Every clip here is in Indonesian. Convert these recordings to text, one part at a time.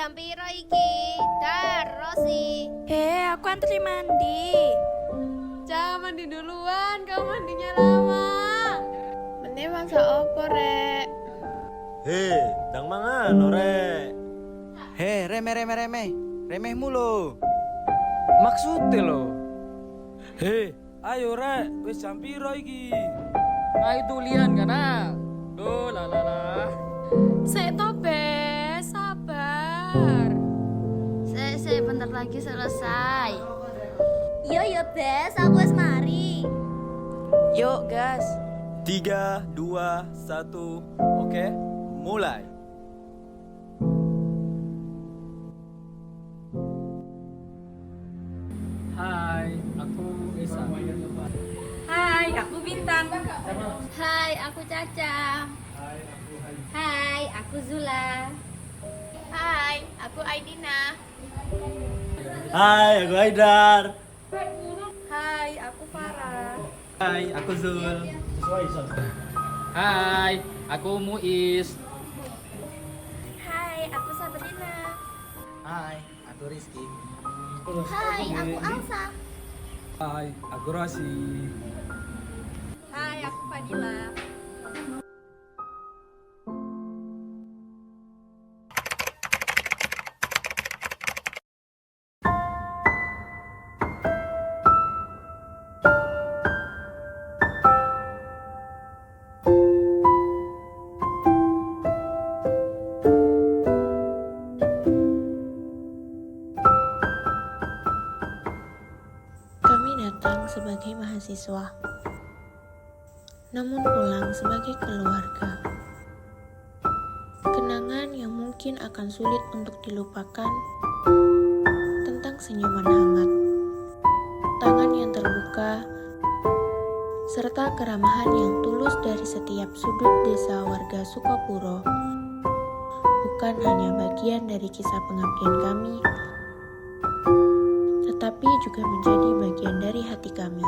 jam piro iki? Dar, Rosi. Aku antri mandi. Jangan mandi duluan, kamu mandinya lama. Mending masak opo, Rek? Dang mangan ore. Remeh mulu. Maksudnya lo. Ayo rek, wis jam piro iki? Ayo tulian kana. Duh, lalala. Sik to, Be, sabar. Sik, bentar lagi selesai. Yo Bes, aku wis mari. Yuk gas. 3, 2, 1. Oke, mulai. Hai, aku Isa. Hai, aku Bintang. Hai, aku Caca. Hai, aku Zula. Hai, aku Aidina. Hai, aku Haidar. Hai, aku Farah. Hai, aku Zul. Hai, aku Muiz. Hai, aku Sabrina. Hai, aku Rizky. Hai, aku Alsa. Hai, aku Rosi. Hai, aku Fadila. Kami datang sebagai mahasiswa, namun pulang sebagai keluarga. Kenangan yang mungkin akan sulit untuk dilupakan tentang senyuman hangat, tangan yang terbuka, serta keramahan yang tulus dari setiap sudut desa warga Sukopuro. Bukan hanya bagian dari kisah pengabdian kami, tetapi juga menjadi bagian dari hati kami.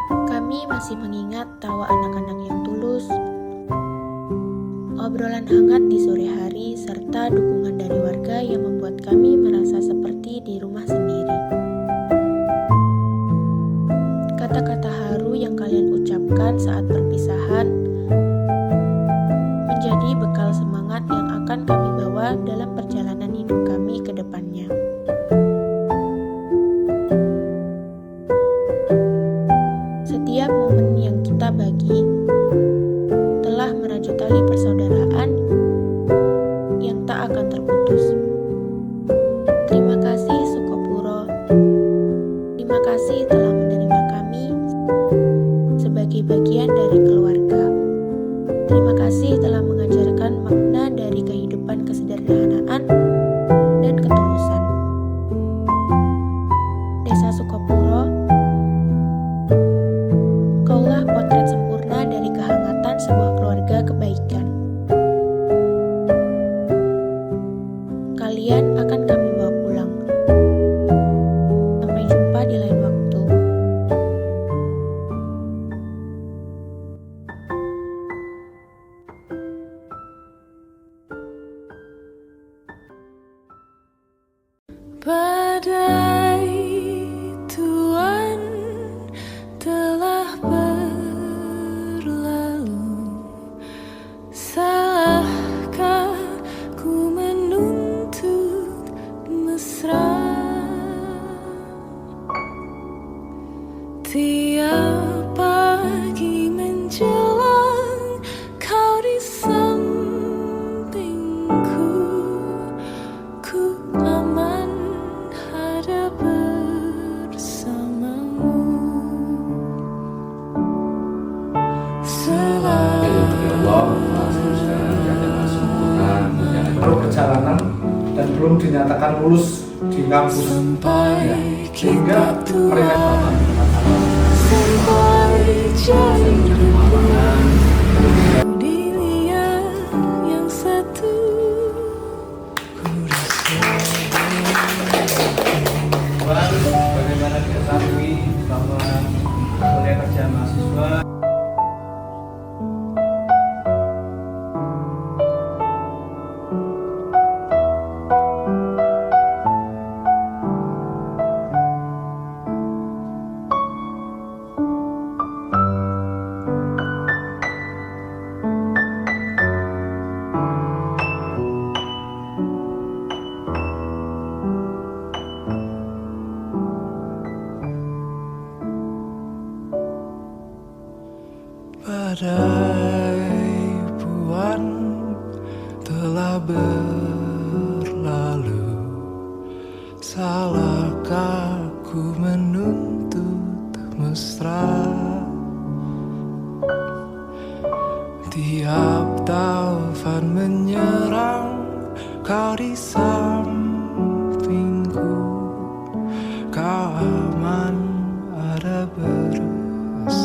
Kami masih mengingat tawa anak-anak yang tulus, obrolan hangat di sore hari, serta dukungan dari warga yang membuat kami merasa seperti di rumah sendiri. Kata-kata haru yang kalian ucapkan saat perpisahan menjadi bekal semangat yang akan kami bawa dalam perjalanan hidup kami ke depannya. Setiap momen yang kita bagi telah merajut tali persaudaraan yang tak akan terputus. Terima kasih Sukopuro. Terima kasih telah menerima kami sebagai bagian dari keluarga. Terima kasih telah mengajarkan makna dari kehidupan kesederhanaan dan ketulusan. Desa Sukopuro, kaulah potret sempurna dari kehangatan sebuah keluarga kebaikan. Kalian akan kami bawa pulang. Sampai jumpa di lain waktu. Badai tuan telah berlalu. Salahkah ku menuntut mesra? Tiap pagi menjelang kau di sampingku, ku aman ada bersamamu. Baru perjalanan dan belum dinyatakan lulus di kampus ya. Sehingga mereka Sampai jadi dilihat yang satu. bagaimana diketahui bahwa kuliah kerja mahasiswa Badai puan telah berlalu. Salahkah ku menuntut mesra? Tiap taufan menyerang, kau di sampingku. Kau aman ada bersamaku.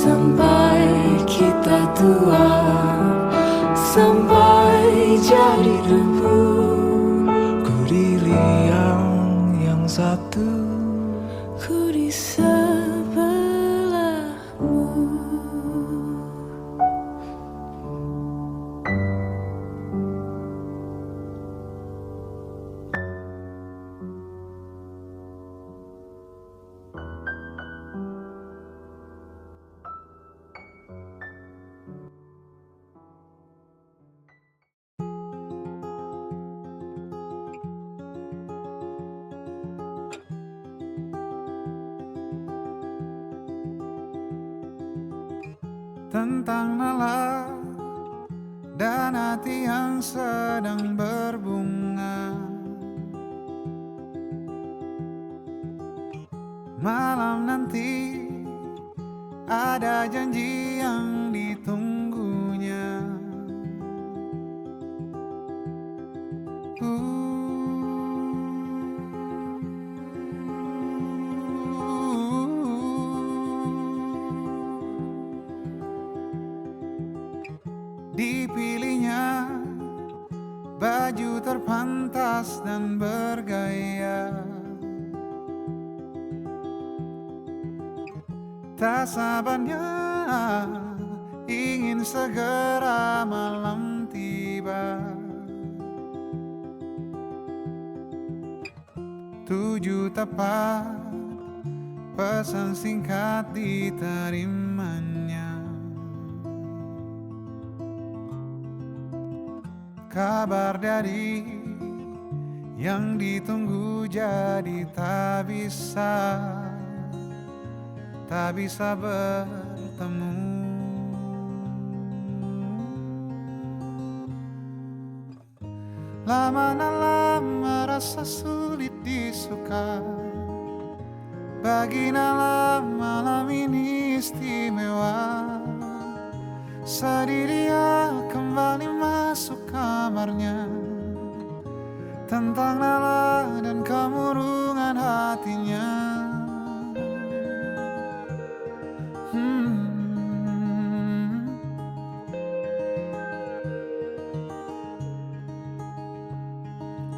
Sampai kita tua, sampai jadi debu, ku di liang yang satu, ku di sebelahmu. Tentang nalar dan hati yang sedang berbunga. Malam nanti ada janji yang ditunggunya. Dipilihnya baju terpantas dan bergaya. Tak sabarnya ingin segera malam tiba. 7 tepat pesan singkat diterimanya. Kabar dari yang ditunggu jadi tak bisa bertemu. Lama-lama rasa sulit disuka. Bagi Nala malam ini istimewa. Sedih dia kembali masuk kamarnya. Tentang Nala dan kemurungan hatinya.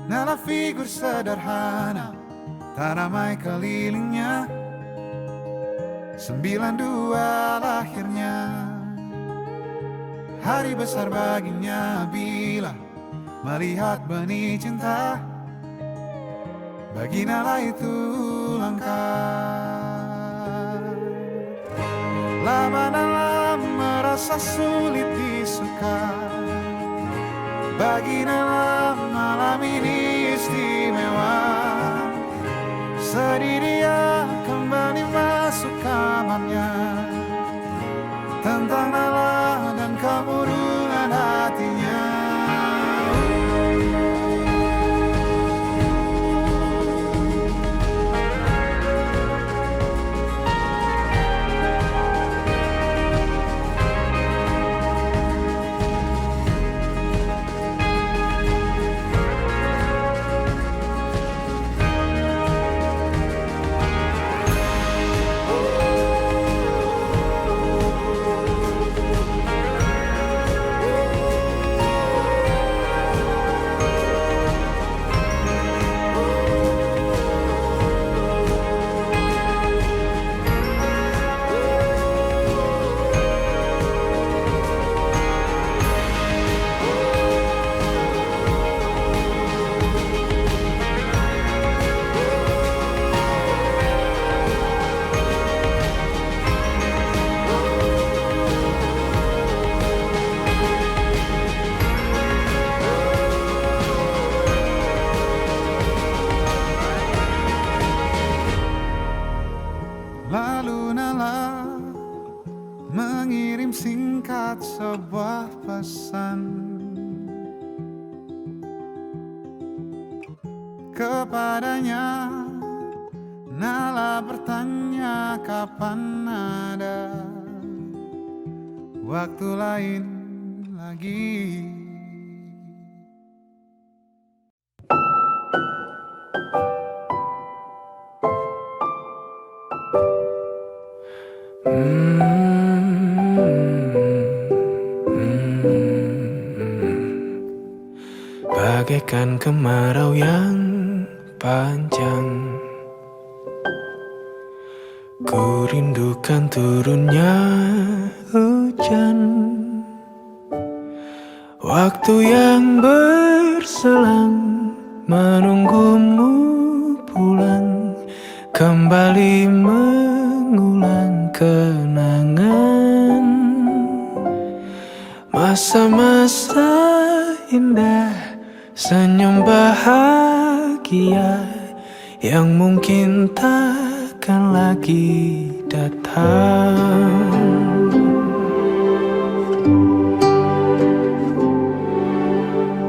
Nala figur sederhana, tak ramai kelilingnya. 92 lahirnya. Hari besar baginya bila melihat benih cinta. Bagi Nala itu langka. Lama-lama merasa sulit disuka. Bagi Nala malam ini istimewa. Sedih dia kembali masuk kamarnya. Tentang Nala dan kemurungan hatinya. pesan kepadanya. Nala bertanya kapan ada waktu lain lagi. Bagaikan kemarau yang panjang, ku rindukan turunnya hujan. Waktu yang berselang menunggumu pulang, kembali mengulang kenangan masa-masa indah, senyum bahagia yang mungkin takkan lagi datang.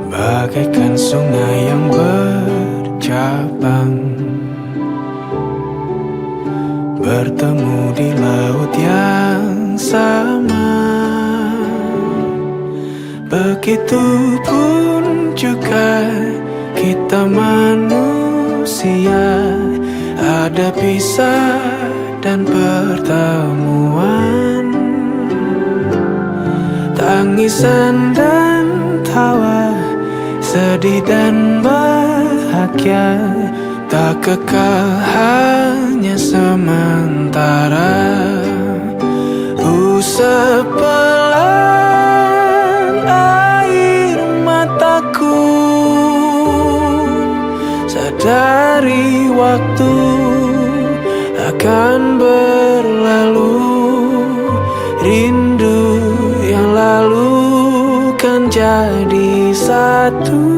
Bagaikan sungai yang bercabang, bertemu di laut yang sama. Begitupun juga kita manusia, ada pisah dan pertemuan, tangisan dan tawa, sedih dan bahagia, tak kekal hanya sementara. Usap pelan air mataku, sadari waktu akan berlalu. Rindu yang lalu kan jadi satu.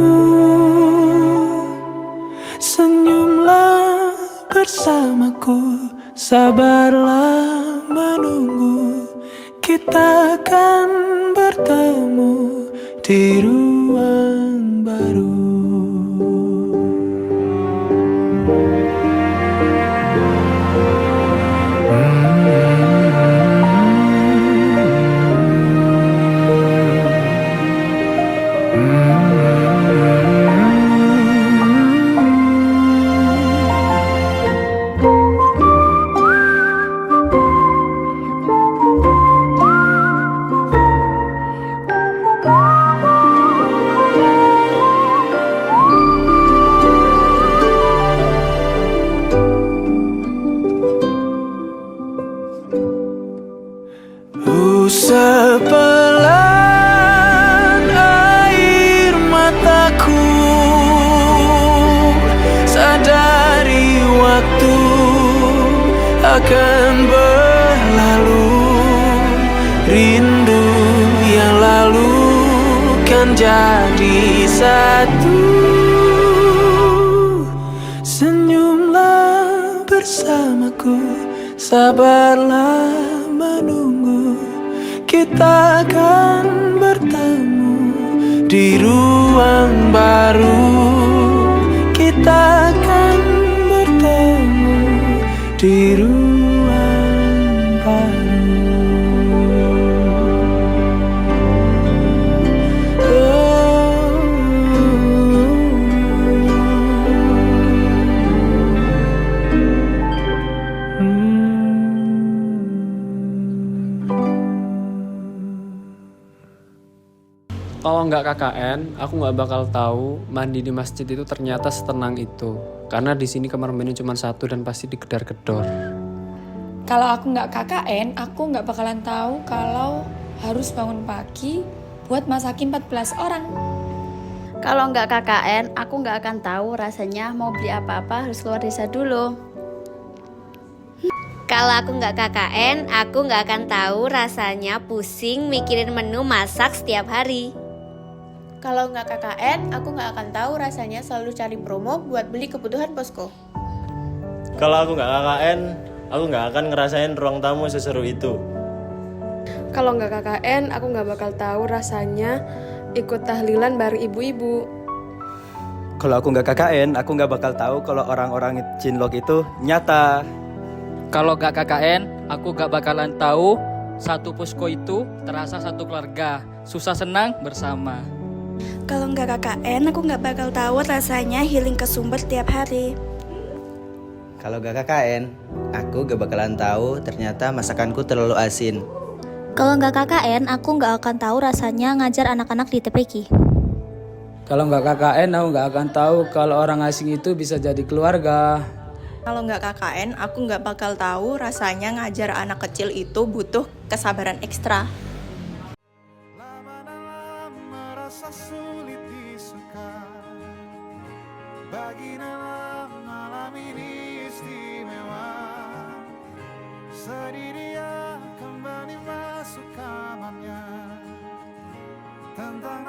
Senyumlah bersamaku, sabarlah menunggu, kita akan bertemu di ruang baru. Sepelan air mataku, sadari waktu akan berlalu. Rindu yang lalu kan jadi satu. Senyumlah bersamaku, sabarlah menunggu, kita akan bertemu di ruang baru. Kita akan bertemu di ruang baru. Kalau nggak KKN, aku nggak bakal tahu mandi di masjid itu ternyata setenang itu. Karena di sini kamar mandi cuma satu dan pasti digedor-gedor. Kalau aku nggak KKN, aku nggak bakalan tahu kalau harus bangun pagi buat masakin 14 orang. Kalau nggak KKN, aku nggak akan tahu rasanya mau beli apa-apa harus keluar desa dulu. Kalau aku nggak KKN, aku nggak akan tahu rasanya pusing mikirin menu masak setiap hari. Kalau nggak KKN, aku nggak akan tahu rasanya selalu cari promo buat beli kebutuhan posko. Kalau aku nggak KKN, aku nggak akan ngerasain ruang tamu seseru itu. Kalau nggak KKN, aku nggak bakal tahu rasanya ikut tahlilan bareng ibu-ibu. Kalau aku nggak KKN, aku nggak bakal tahu kalau orang-orang cinlok itu nyata. Kalau gak KKN, aku gak bakalan tahu satu posko itu terasa satu keluarga, susah senang bersama. Kalau nggak KKN, aku nggak bakal tahu rasanya healing ke sumber tiap hari. Kalau gak KKN, aku gak bakalan tahu ternyata masakanku terlalu asin. Kalau nggak KKN, aku nggak akan tahu rasanya ngajar anak-anak di TPQ. Kalau nggak KKN, aku nggak akan tahu kalau orang asing itu bisa jadi keluarga. Kalau nggak KKN, aku nggak bakal tahu rasanya ngajar anak kecil itu butuh kesabaran ekstra. Lama-lama merasa sulit disuka, bagi malam ini istimewa. Sedih dia kembali masuk kamarnya, tentang